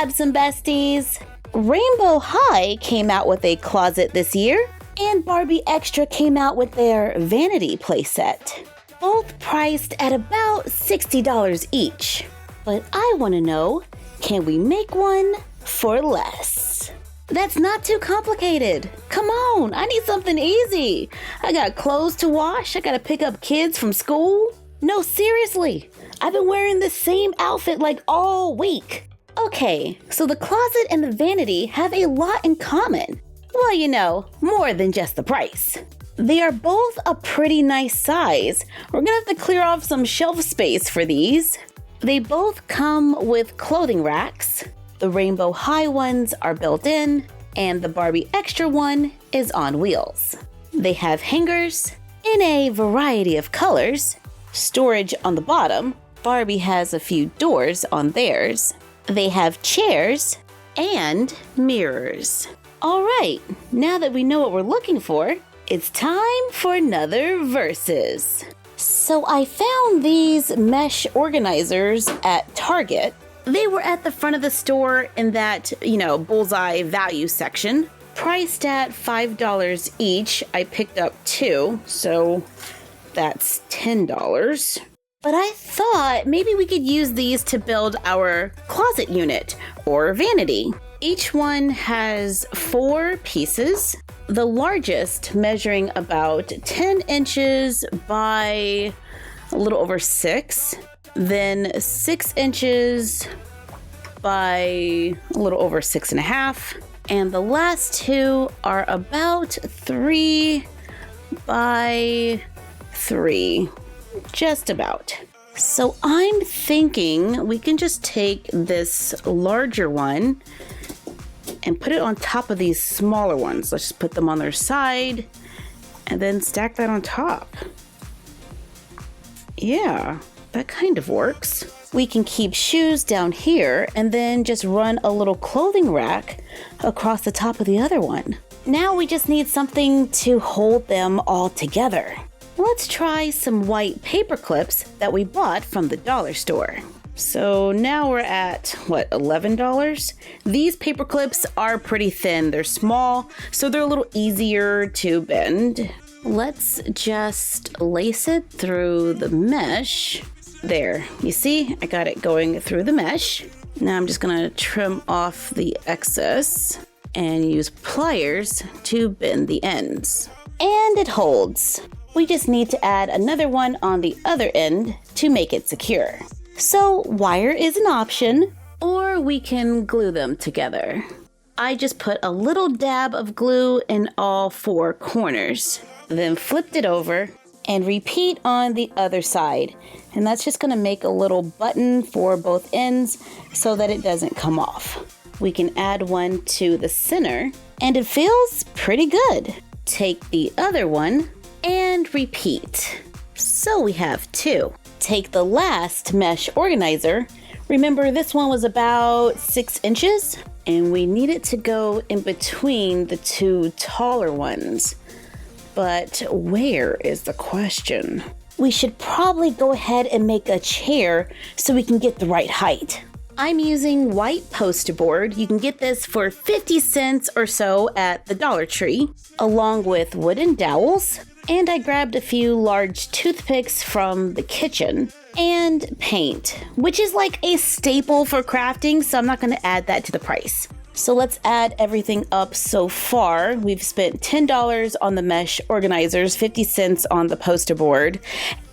Babs and besties! Rainbow High came out with a closet this year, and Barbie Extra came out with their Vanity playset. Both priced at about $60 each. But I want to know, can we make one for less? That's not too complicated. Come on, I need something easy. I got clothes to wash, I gotta pick up kids from school. No, seriously, I've been wearing the same outfit like all week. Okay, so the closet and the vanity have a lot in common. Well, you know, more than just the price. They are both a pretty nice size. We're gonna have to clear off some shelf space for these. They both come with clothing racks. The Rainbow High ones are built in, and the Barbie Extra one is on wheels. They have hangers in a variety of colors, storage on the bottom. Barbie has a few doors on theirs. They have chairs and mirrors. All right, now that we know what we're looking for, it's time for another Versus. So I found these mesh organizers at Target. They were at the front of the store in that, bullseye value section. Priced at $5 each. I picked up 2, so that's $10. But I thought maybe we could use these to build our closet unit or vanity. Each one has 4 pieces. The largest measuring about 10 inches by a little over 6. Then 6 inches by a little over 6.5. And the last 2 are about 3 by 3. Just about. So I'm thinking we can just take this larger one and put it on top of these smaller ones. Let's just put them on their side and then stack that on top. Yeah, that kind of works. We can keep shoes down here and then just run a little clothing rack across the top of the other one. Now we just need something to hold them all together. Let's try some white paper clips that we bought from the dollar store. So now we're at, $11? These paper clips are pretty thin. They're small, so they're a little easier to bend. Let's just lace it through the mesh. There, you see, I got it going through the mesh. Now I'm just gonna trim off the excess and use pliers to bend the ends. And it holds. We just need to add another one on the other end to make it secure. So wire is an option, or we can glue them together. I just put a little dab of glue in all 4 corners, then flipped it over and repeat on the other side. And that's just gonna make a little button for both ends so that it doesn't come off. We can add one to the center and it feels pretty good. Take the other one and repeat. So we have 2. Take the last mesh organizer. Remember, this one was about 6 inches, and we need it to go in between the 2 taller ones. But where is the question? We should probably go ahead and make a chair so we can get the right height. I'm using white poster board. You can get this for 50 cents or so at the DollarTree, along with wooden dowels. And I grabbed a few large toothpicks from the kitchen and paint, which is like a staple for crafting, so I'm not going to add that to the price. So let's add everything up so far. We've spent $10 on the mesh organizers, 50 cents on the poster board,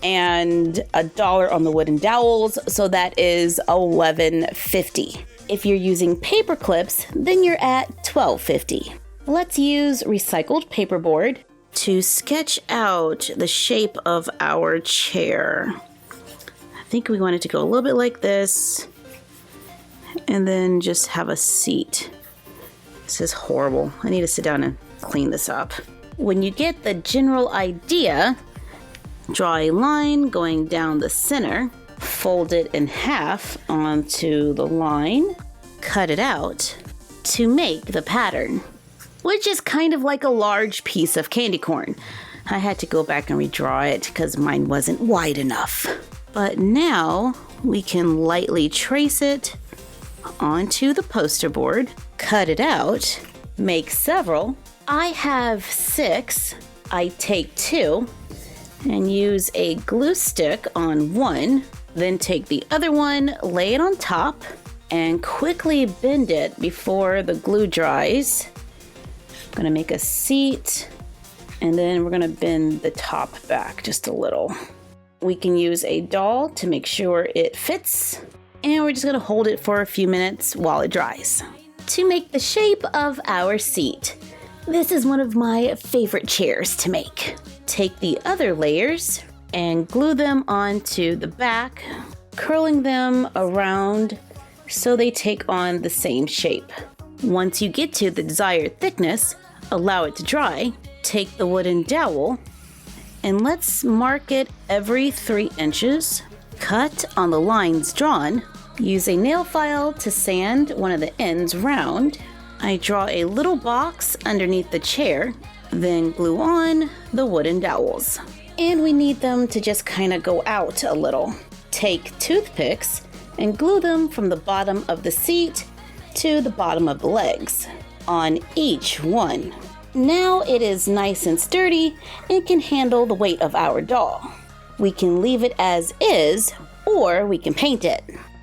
and $1 on the wooden dowels, so that is $11.50. If you're using paper clips, then you're at $12.50. Let's use recycled paperboard to sketch out the shape of our chair. I think we want it to go a little bit like this, and then just have a seat. This is horrible. I need to sit down and clean this up. When you get the general idea, draw a line going down the center, fold it in half onto the line, cut it out to make the pattern, which is kind of like a large piece of candy corn. I had to go back and redraw it because mine wasn't wide enough. But now we can lightly trace it onto the poster board, cut it out, make several. I have 6. I take 2 and use a glue stick on one, then take the other one, lay it on top, and quickly bend it before the glue dries. I'm gonna make a seat, and then we're gonna bend the top back just a little. We can use a doll to make sure it fits, and we're just gonna hold it for a few minutes while it dries. To make the shape of our seat, this is one of my favorite chairs to make. Take the other layers and glue them onto the back, curling them around so they take on the same shape. Once you get to the desired thickness, allow it to dry, take the wooden dowel, and let's mark it every 3 inches. Cut on the lines drawn. Use a nail file to sand one of the ends round. I draw a little box underneath the chair, then glue on the wooden dowels. And we need them to just kind of go out a little. Take toothpicks and glue them from the bottom of the seat to the bottom of the legs on each one. Now it is nice and sturdy and can handle the weight of our doll. We can leave it as is, or we can paint it.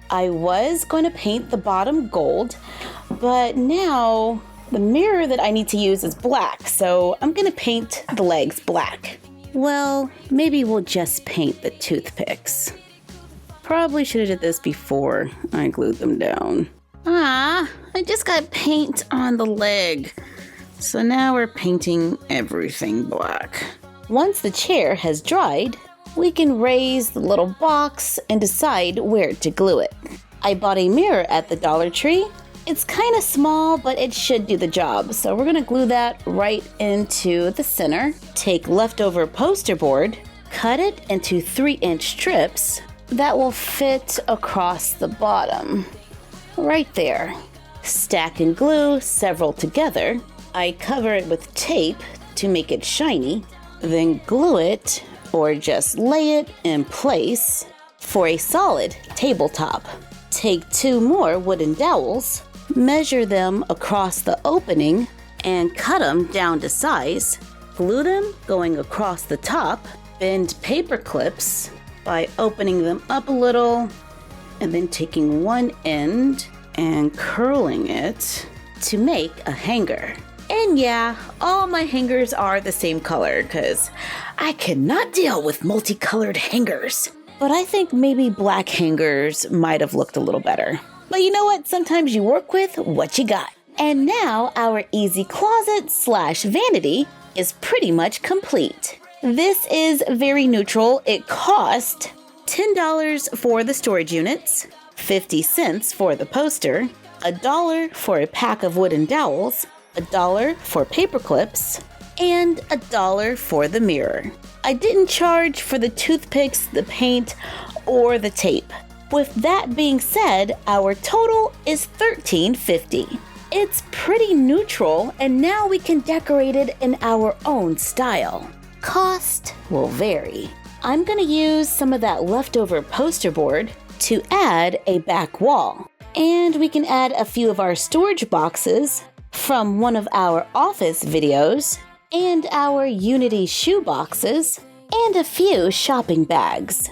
I was going to paint the bottom gold, but now the mirror that I need to use is black, so I'm going to paint the legs black. Well, maybe we'll just paint the toothpicks. Probably should have did this before I glued them down. I just got paint on the leg. So now we're painting everything black. Once the chair has dried, we can raise the little box and decide where to glue it. I bought a mirror at the Dollar Tree. It's kind of small, but it should do the job. So we're gonna glue that right into the center. Take leftover poster board, cut it into 3-inch strips that will fit across the bottom. Right there. Stack and glue several together. I cover it with tape to make it shiny, then glue it or just lay it in place for a solid tabletop. Take 2 more wooden dowels, measure them across the opening, and cut them down to size. Glue them going across the top, bend paper clips by opening them up a little, and then taking one end and curling it to make a hanger. And yeah, all my hangers are the same color because I cannot deal with multicolored hangers. But I think maybe black hangers might have looked a little better. But you know what? Sometimes you work with what you got. And now our easy closet / vanity is pretty much complete. This is very neutral. It cost $10 for the storage units, 50 cents for the poster, $1 for a pack of wooden dowels, $1 for paper clips, and $1 for the mirror. I didn't charge for the toothpicks, the paint, or the tape. With that being said, our total is $13.50. It's pretty neutral, and now we can decorate it in our own style. Cost will vary. I'm gonna use some of that leftover poster board to add a back wall. And we can add a few of our storage boxes from one of our office videos, and our Unity shoe boxes, and a few shopping bags.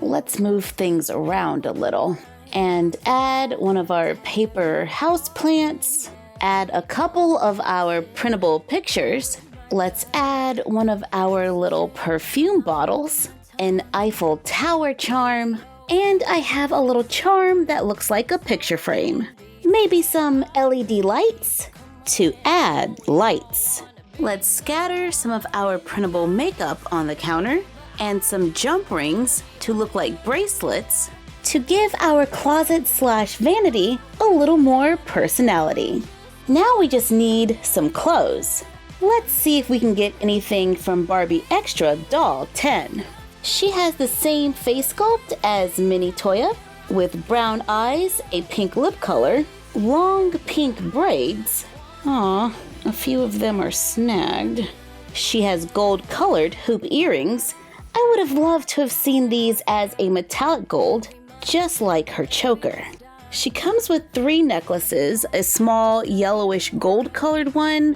Let's move things around a little and add one of our paper houseplants, add a couple of our printable pictures. Let's add one of our little perfume bottles, an Eiffel Tower charm, and I have a little charm that looks like a picture frame. Maybe some LED lights to add lights. Let's scatter some of our printable makeup on the counter and some jump rings to look like bracelets to give our closet / vanity a little more personality. Now we just need some clothes. Let's see if we can get anything from Barbie Extra Doll 10. She has the same face sculpt as Mini Toya, with brown eyes, a pink lip color, long pink braids. A few of them are snagged. She has gold-colored hoop earrings. I would have loved to have seen these as a metallic gold, just like her choker. She comes with 3 necklaces, a small yellowish gold colored one,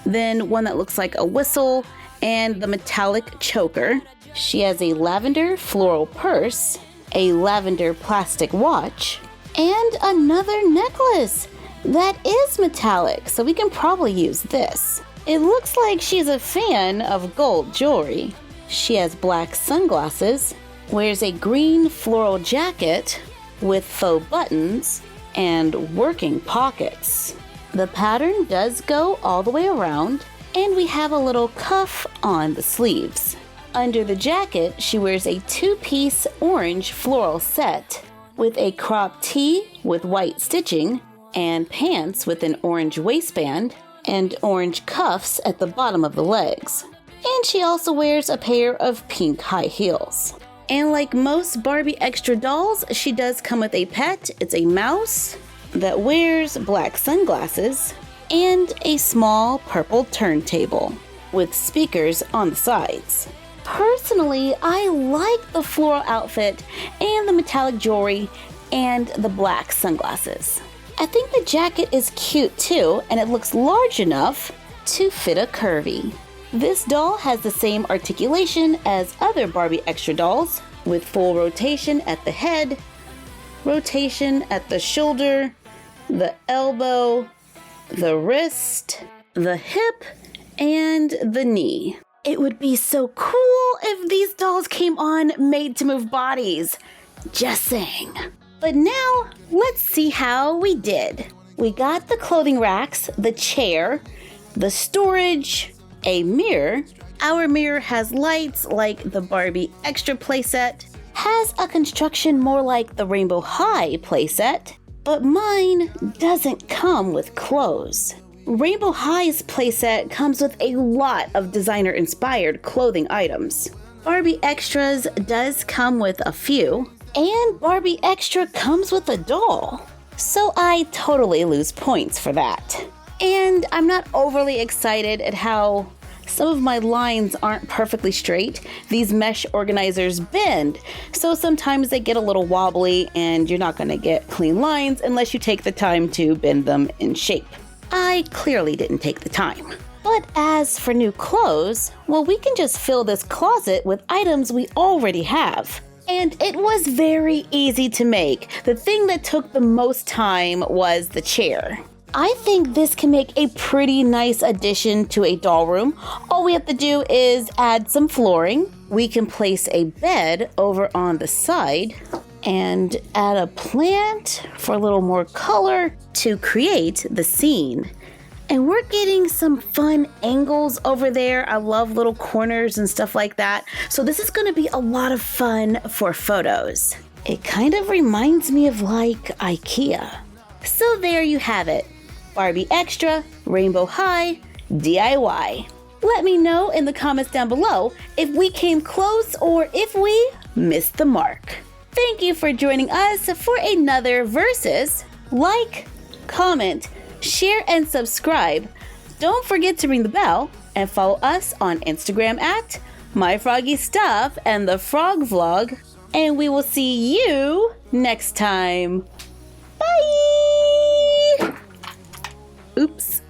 then one that looks like a whistle, and the metallic choker. She has a lavender floral purse, a lavender plastic watch, and another necklace that is metallic, so we can probably use this. It looks like she's a fan of gold jewelry. She has black sunglasses, wears a green floral jacket with faux buttons and working pockets. The pattern does go all the way around, and we have a little cuff on the sleeves. Under the jacket, she wears a 2-piece orange floral set with a crop tee with white stitching and pants with an orange waistband and orange cuffs at the bottom of the legs. And she also wears a pair of pink high heels. And like most Barbie Extra dolls, she does come with a pet. It's a mouse that wears black sunglasses and a small purple turntable with speakers on the sides. Personally, I like the floral outfit and the metallic jewelry and the black sunglasses. I think the jacket is cute too, and it looks large enough to fit a curvy. This doll has the same articulation as other Barbie Extra dolls, with full rotation at the head, rotation at the shoulder, the elbow, the wrist, the hip, and the knee. It would be so cool if these dolls came on made to move bodies. Just saying. But now, let's see how we did. We got the clothing racks, the chair, the storage, a mirror. Our mirror has lights like the Barbie Extra playset, has a construction more like the Rainbow High playset, but mine doesn't come with clothes. Rainbow High's playset comes with a lot of designer-inspired clothing items. Barbie Extras does come with a few, and Barbie Extra comes with a doll. So I totally lose points for that. And I'm not overly excited at how some of my lines aren't perfectly straight. These mesh organizers bend, so sometimes they get a little wobbly and you're not going to get clean lines unless you take the time to bend them in shape. I clearly didn't take the time. But as for new clothes, well, we can just fill this closet with items we already have. And it was very easy to make. The thing that took the most time was the chair. I think this can make a pretty nice addition to a doll room. All we have to do is add some flooring. We can place a bed over on the side and add a plant for a little more color to create the scene. And we're getting some fun angles over there. I love little corners and stuff like that. So this is going to be a lot of fun for photos. It kind of reminds me of like IKEA. So there you have it. Barbie Extra, Rainbow High, DIY. Let me know in the comments down below if we came close or if we missed the mark. Thank you for joining us for another Versus. Like, comment, share, and subscribe. Don't forget to ring the bell and follow us on Instagram at MyFroggyStuff and the Frog Vlog. And we will see you next time. Bye! Oops.